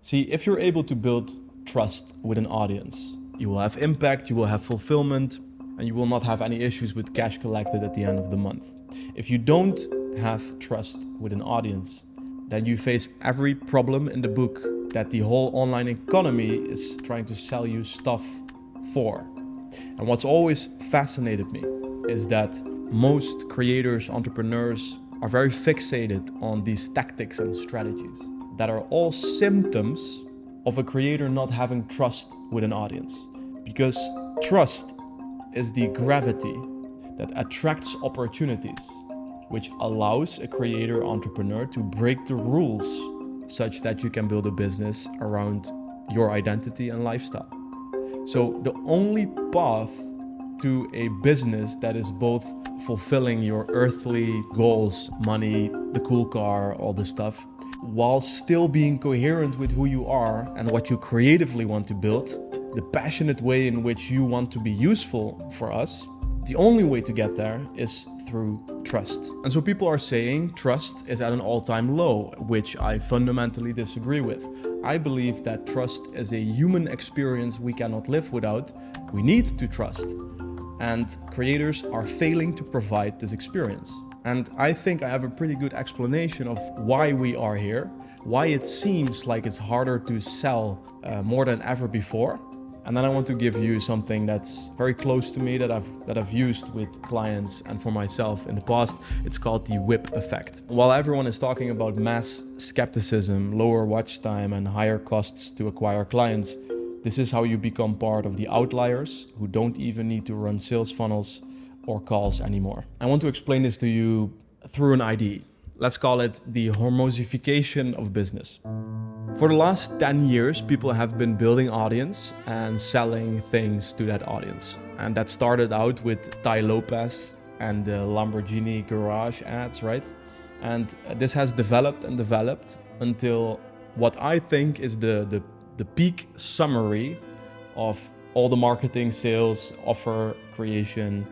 See, if you're able to build trust with an audience, you will have impact, you will have fulfillment, and you will not have any issues with cash collected at the end of the month. If you don't have trust with an audience, then you face every problem in the book that the whole online economy is trying to sell you stuff for. And what's always fascinated me is that most creators, entrepreneurs are very fixated on these tactics and strategies that are all symptoms of a creator not having trust with an audience. Because trust is the gravity that attracts opportunities, which allows a creator entrepreneur to break the rules such that you can build a business around your identity and lifestyle. So the only path to a business that is both fulfilling your earthly goals, money, the cool car, all this stuff, while still being coherent with who you are and what you creatively want to build, the passionate way in which you want to be useful for us, the only way to get there is through trust. And so people are saying trust is at an all-time low, which I fundamentally disagree with. I believe that trust is a human experience we cannot live without. We need to trust. And creators are failing to provide this experience. And I think I have a pretty good explanation of why we are here, why it seems like it's harder to sell more than ever before. And then I want to give you something that's very close to me that I've used with clients and for myself in the past. It's called the WIP Effect. While everyone is talking about mass skepticism, lower watch time, and higher costs to acquire clients, this is how you become part of the outliers who don't even need to run sales funnels or calls anymore. I want to explain this to you through an idea. Let's call it the hormosification of business. For the last 10 years, people have been building audience and selling things to that audience. And that started out with Tai Lopez and the Lamborghini garage ads, right? And this has developed and developed until what I think is the peak summary of all the marketing, sales, offer creation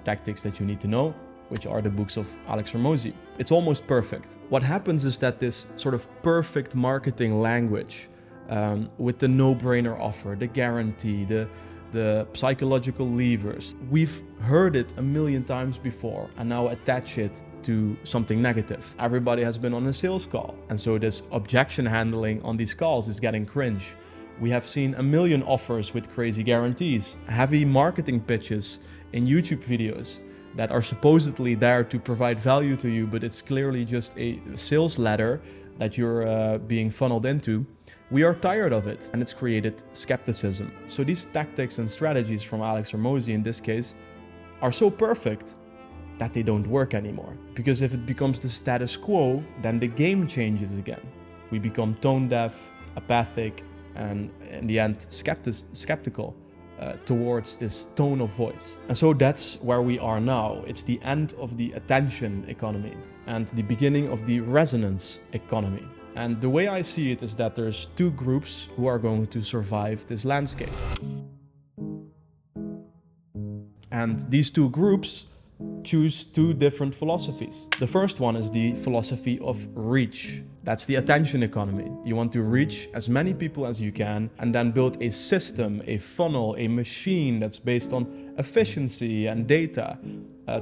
tactics that you need to know, which are the books of Alex Hormozi. It's almost perfect. What happens is that this sort of perfect marketing language with the no-brainer offer, the guarantee, the psychological levers, we've heard it a million times before and now attach it to something negative. Everybody has been on a sales call, and so this objection handling on these calls is getting cringe. We have seen a million offers with crazy guarantees, heavy marketing pitches in YouTube videos that are supposedly there to provide value to you, but it's clearly just a sales ladder that you're being funneled into. We are tired of it, and it's created skepticism. So these tactics and strategies from Alex Hormozi in this case are so perfect that they don't work anymore. Because if it becomes the status quo, then the game changes again. We become tone deaf, apathic, and in the end skeptical towards this tone of voice. And so that's where we are now. It's the end of the attention economy and the beginning of the resonance economy. And the way I see it is that there's two groups who are going to survive this landscape. And these two groups choose two different philosophies. The first one is the philosophy of reach. That's the attention economy. You want to reach as many people as you can and then build a system, a funnel, a machine that's based on efficiency and data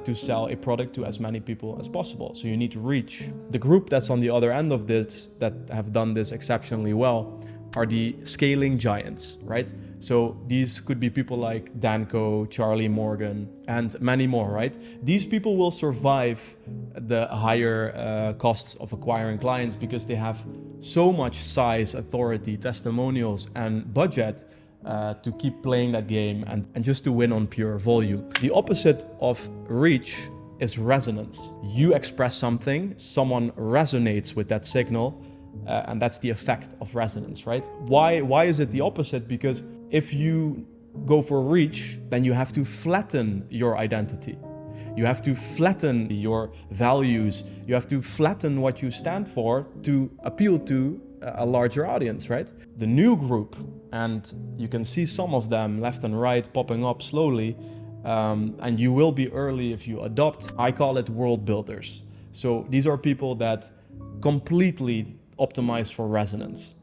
to sell a product to as many people as possible. So you need to reach. The group that's on the other end of this, that have done this exceptionally well, are the scaling giants, right? So these could be people like Danko, Charlie Morgan, and many more, right? These people will survive the higher costs of acquiring clients because they have so much size, authority, testimonials, and budget to keep playing that game and just to win on pure volume. The opposite of reach is resonance. You express something, someone resonates with that signal, and that's the effect of resonance, right? Why is it the opposite? Because if you go for reach, then you have to flatten your identity. You have to flatten your values. You have to flatten what you stand for to appeal to a larger audience, right? The new group, and you can see some of them left and right popping up slowly, and you will be early if you adopt. I call it world builders. So these are people that completely optimize for resonance.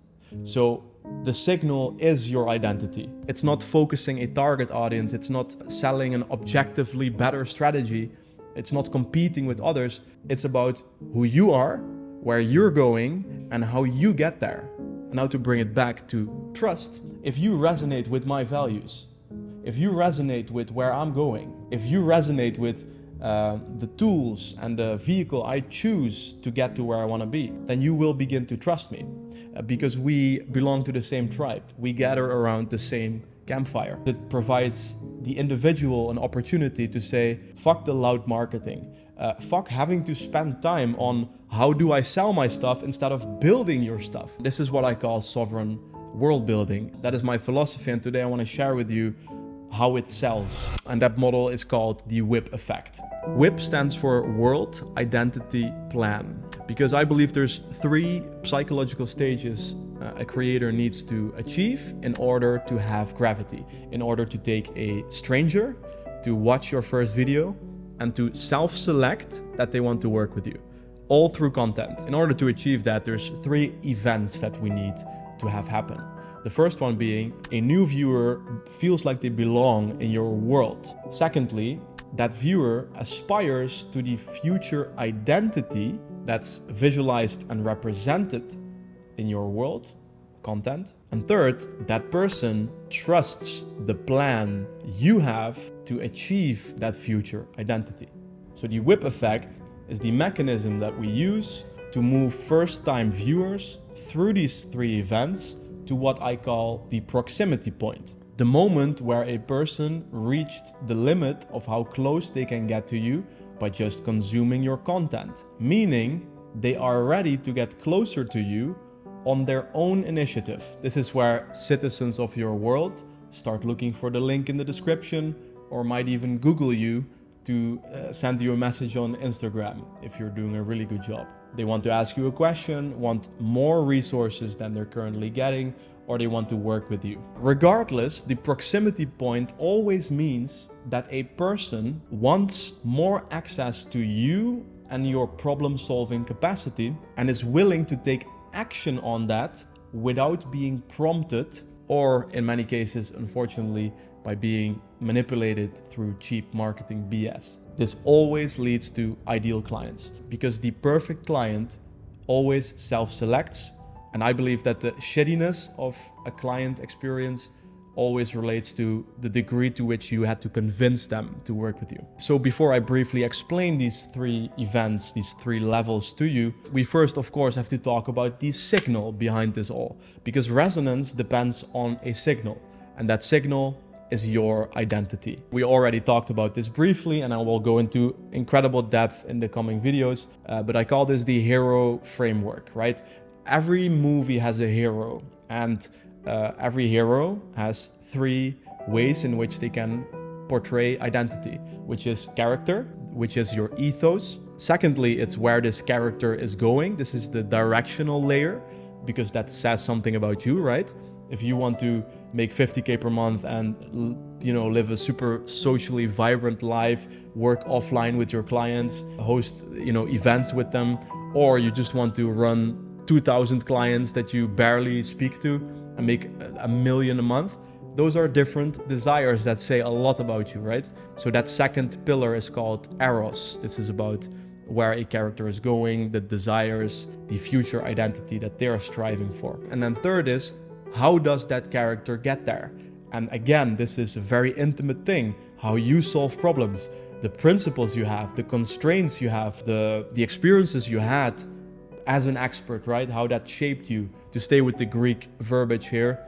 So the signal is your identity. It's not focusing a target audience. It's not selling an objectively better strategy. It's not competing with others. It's about who you are, where you're going, and how you get there. And now to bring it back to trust. If you resonate with my values, if you resonate with where I'm going, if you resonate with the tools and the vehicle I choose to get to where I want to be, then you will begin to trust me because we belong to the same tribe. We gather around the same campfire. It provides the individual an opportunity to say, fuck the loud marketing. Fuck having to spend time on how do I sell my stuff instead of building your stuff. This is what I call sovereign world building. That is my philosophy, and today I want to share with you how it sells. And that model is called the WIP Effect. WIP stands for World Identity Plan, because I believe there's 3 psychological stages a creator needs to achieve in order to have gravity, in order to take a stranger to watch your first video and to self-select that they want to work with you, all through content. In order to achieve that, there's 3 events that we need to have happen. The first one being a new viewer feels like they belong in your world. Secondly, that viewer aspires to the future identity that's visualized and represented in your world, content. And third, that person trusts the plan you have to achieve that future identity. So the WIP effect is the mechanism that we use to move first-time viewers through these 3 events to what I call the proximity point. The moment where a person reached the limit of how close they can get to you by just consuming your content. Meaning they are ready to get closer to you on their own initiative. This is where citizens of your world start looking for the link in the description, or might even Google you to send you a message on Instagram if you're doing a really good job. They want to ask you a question, want more resources than they're currently getting, or they want to work with you. Regardless, the proximity point always means that a person wants more access to you and your problem-solving capacity and is willing to take action on that without being prompted, or in many cases, unfortunately, by being manipulated through cheap marketing BS. This always leads to ideal clients, because the perfect client always self-selects. And I believe that the shittiness of a client experience always relates to the degree to which you had to convince them to work with you. So before I briefly explain these 3 events, these 3 levels to you, we first, of course, have to talk about the signal behind this all, because resonance depends on a signal, and that signal is your identity. We already talked about this briefly, and I will go into incredible depth in the coming videos, but I call this the hero framework, right? Every movie has a hero, and every hero has 3 ways in which they can portray identity, which is character, which is your ethos. Secondly, it's where this character is going. This is the directional layer, because that says something about you, right? If you want to make 50K per month and, you know, live a super socially vibrant life, work offline with your clients, host, you know, events with them, or you just want to run 2,000 clients that you barely speak to and make $1 million a month, those are different desires that say a lot about you, right? So that second pillar is called eros. This is about where a character is going, the desires, the future identity that they're striving for. And then third is, how does that character get there? And again, this is a very intimate thing, how you solve problems, the principles you have, the constraints you have, the experiences you had as an expert, right? How that shaped you. To stay with the Greek verbiage here,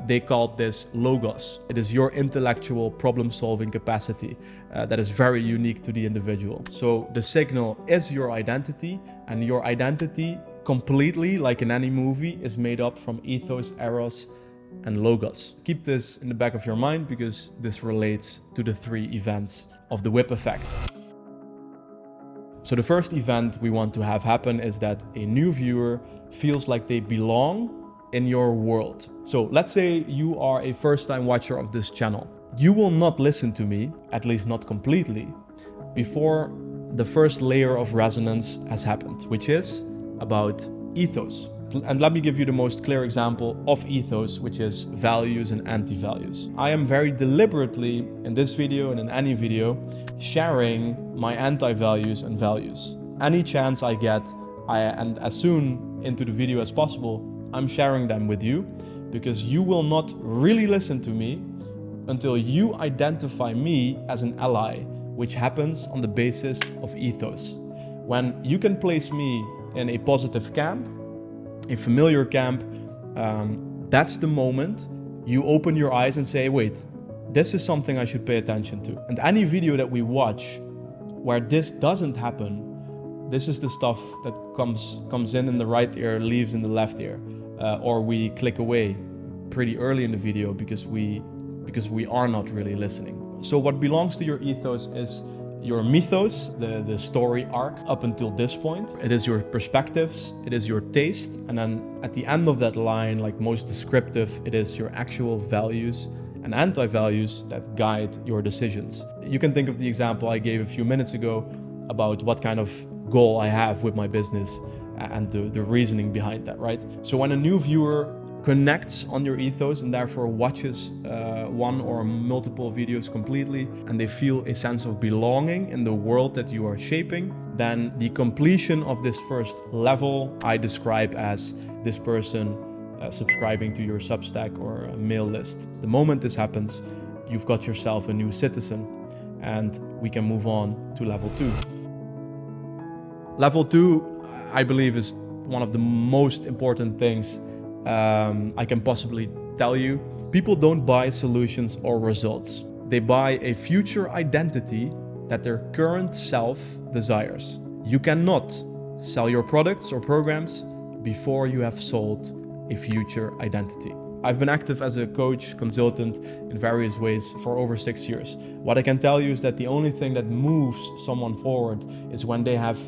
they called this logos. It is your intellectual problem-solving capacity that is very unique to the individual. So the signal is your identity, and your identity completely, like in any movie, is made up from ethos, eros, and logos. Keep this in the back of your mind, because this relates to the 3 events of the WIP effect. So the first event we want to have happen is that a new viewer feels like they belong in your world. So let's say you are a first-time watcher of this channel. You will not listen to me, at least not completely, before the first layer of resonance has happened, which is about ethos. And let me give you the most clear example of ethos, which is values and anti-values. I am very deliberately, in this video and in any video, sharing my anti-values and values. Any chance I get, and as soon into the video as possible, I'm sharing them with you, because you will not really listen to me until you identify me as an ally, which happens on the basis of ethos. When you can place me in a positive camp, a familiar camp, that's the moment you open your eyes and say, wait, this is something I should pay attention to. And any video that we watch where this doesn't happen, this is the stuff that comes in the right ear, leaves in the left ear, or we click away pretty early in the video because we are not really listening. So what belongs to your ethos is your mythos, the story arc up until this point. It is your perspectives, it is your taste, and then at the end of that line, like most descriptive, it is your actual values and anti-values that guide your decisions. You can think of the example I gave a few minutes ago about what kind of goal I have with my business and the reasoning behind that, right? So when a new viewer connects on your ethos and therefore watches one or multiple videos completely, and they feel a sense of belonging in the world that you are shaping, then the completion of this first level I describe as this person subscribing to your Substack or a mail list. The moment this happens, you've got yourself a new citizen, and we can move on to level 2. Level 2, I believe, is one of the most important things I can possibly tell you. People don't buy solutions or results. They buy a future identity that their current self desires. You cannot sell your products or programs before you have sold a future identity. I've been active as a coach, consultant in various ways for over 6 years. What I can tell you is that the only thing that moves someone forward is when they have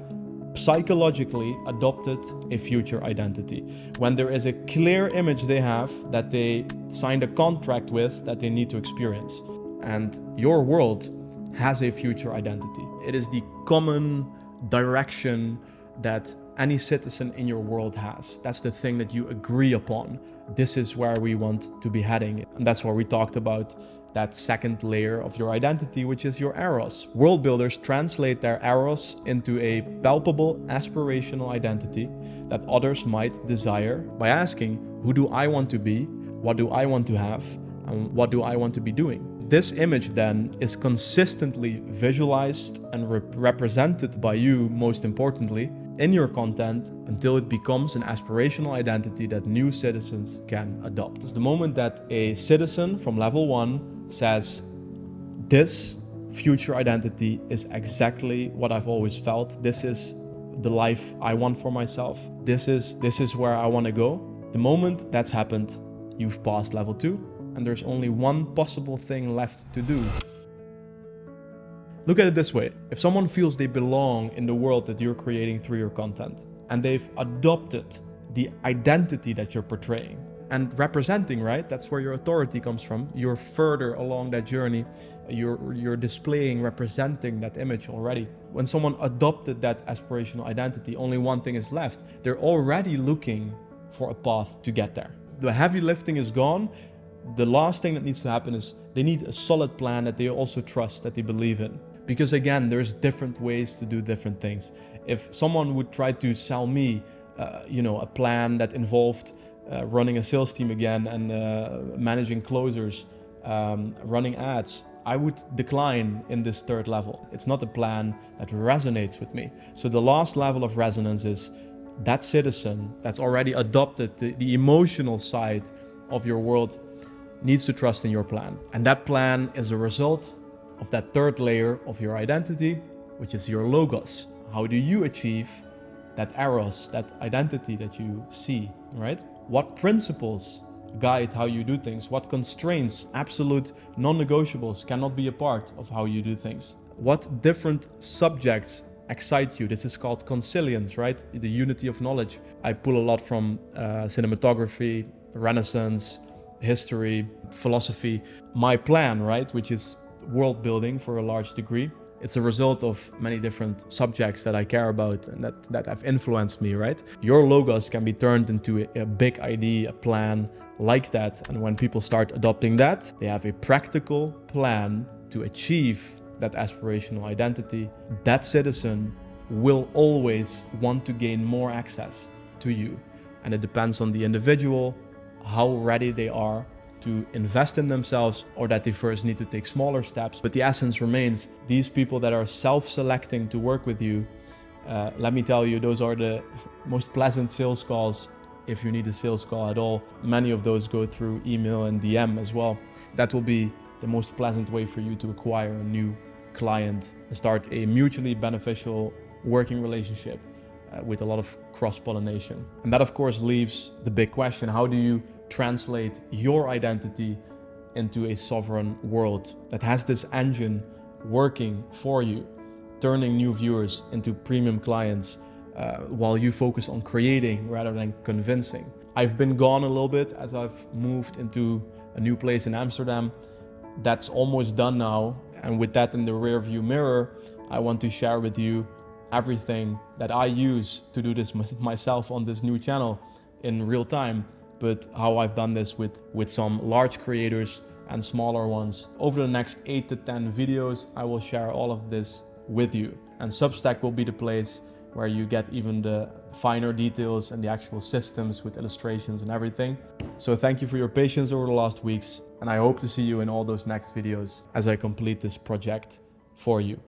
psychologically adopted a future identity. When there is a clear image they have that they signed a contract with that they need to experience. And your world has a future identity. It is the common direction that any citizen in your world has. That's the thing that you agree upon. This is where we want to be heading. And that's where we talked about that second layer of your identity, which is your eros. World builders translate their eros into a palpable aspirational identity that others might desire by asking, who do I want to be? What do I want to have? And what do I want to be doing? This image then is consistently visualized and represented by you, most importantly, in your content until it becomes an aspirational identity that new citizens can adopt. It's the moment that a citizen from level 1 says, this future identity is exactly what I've always felt. This is the life I want for myself. This is where I want to go. The moment that's happened, you've passed level 2, and there's only one possible thing left to do. Look at it this way. If someone feels they belong in the world that you're creating through your content, and they've adopted the identity that you're portraying and representing, right? That's where your authority comes from. You're further along that journey. You're displaying, representing that image already. When someone adopted that aspirational identity, only one thing is left. They're already looking for a path to get there. The heavy lifting is gone. The last thing that needs to happen is they need a solid plan that they also trust, that they believe in. Because again, there's different ways to do different things. If someone would try to sell me, a plan that involved running a sales team again and managing closers, running ads, I would decline in this third level. It's not a plan that resonates with me. So the last level of resonance is that citizen that's already adopted the emotional side of your world needs to trust in your plan. And that plan is a result of that third layer of your identity, which is your logos. How do you achieve that eros, that identity that you see, right? What principles guide how you do things? What constraints, absolute non-negotiables, cannot be a part of how you do things? What different subjects excite you? This is called consilience, right? The unity of knowledge. I pull a lot from cinematography, Renaissance, history, philosophy. My plan, right, which is world building for a large degree, It's a result of many different subjects that I care about and that have influenced me, right? Your logos can be turned into a big idea, a plan like that. And when people start adopting that, they have a practical plan to achieve that aspirational identity. That citizen will always want to gain more access to you. And it depends on the individual, how ready they are to invest in themselves, or that they first need to take smaller steps. But the essence remains, these people that are self-selecting to work with you, let me tell you, those are the most pleasant sales calls. If you need a sales call at all, many of those go through email and DM as well. That will be the most pleasant way for you to acquire a new client and start a mutually beneficial working relationship with a lot of cross-pollination. And that of course leaves the big question, how do you translate your identity into a sovereign world that has this engine working for you, turning new viewers into premium clients while you focus on creating rather than convincing. I've been gone a little bit as I've moved into a new place in Amsterdam. That's almost done now. And with that in the rear view mirror, I want to share with you everything that I use to do this myself on this new channel in real time, but how I've done this with some large creators and smaller ones. Over the next 8 to 10 videos, I will share all of this with you. And Substack will be the place where you get even the finer details and the actual systems with illustrations and everything. So thank you for your patience over the last weeks, and I hope to see you in all those next videos as I complete this project for you.